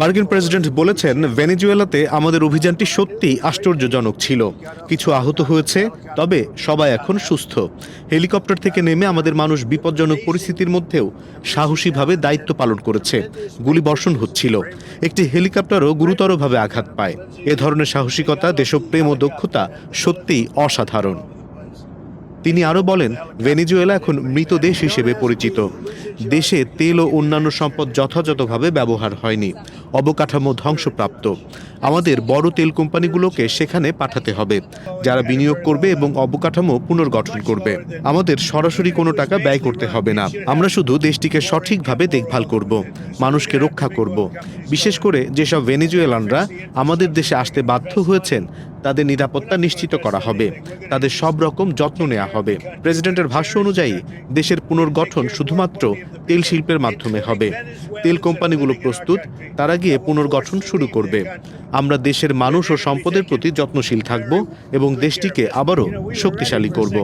মার্কিন প্রেসিডেন্ট বলেছেন, ভেনেজুয়েলাতে আমাদের অভিযানটি সত্যিই আশ্চর্যজনক ছিল। কিছু আহত হয়েছে, তবে সবাই এখন সুস্থ। হেলিকপ্টার থেকে নেমে আমাদের মানুষ বিপজ্জনক পরিস্থিতির মধ্যেও সাহসীভাবে দায়িত্ব পালন করেছে। গুলিবর্ষণ হচ্ছিল, একটি হেলিকপ্টারও গুরুতরভাবে আঘাত পায়। এ ধরনের সাহসিকতা, দেশপ্রেম ও দক্ষতা সত্যিই অসাধারণ। তিনি আরও বলেন, ভেনেজুয়েলা এখন মৃত দেশ হিসেবে পরিচিত। দেশে তেল ও অন্যান্য সম্পদ যথাযথভাবে ব্যবহার হয়নি, অবকাঠামো ধ্বংসপ্রাপ্ত। আমাদের বড় তেল কোম্পানিগুলোকে সেখানে পাঠাতে হবে, যারা বিনিয়োগ করবে এবং অবকাঠামো পুনর্গঠন করবে। আমাদের সরাসরি কোনো টাকা ব্যয় করতে হবে না। আমরা শুধু দেশটিকে সঠিকভাবে দেখভাল করব, মানুষকে রক্ষা করব। বিশেষ করে যেসব ভেনেজুয়েলানরা আমাদের দেশে আসতে বাধ্য হয়েছেন, তাদের নিরাপত্তা নিশ্চিত করা হবে, তাদের সব রকম যত্ন নেওয়া হবে। প্রেসিডেন্টের ভাষ্য অনুযায়ী দেশের পুনর্গঠন শুধুমাত্র তেল শিল্পের মাধ্যমে হবে। তেল কোম্পানিগুলো প্রস্তুত, তারা গিয়ে পুনর্গঠন শুরু করবে। আমরা দেশের মানুষ ও সম্পদের প্রতি যত্নশীল থাকব এবং দেশটিকে আবারও শক্তিশালী করব।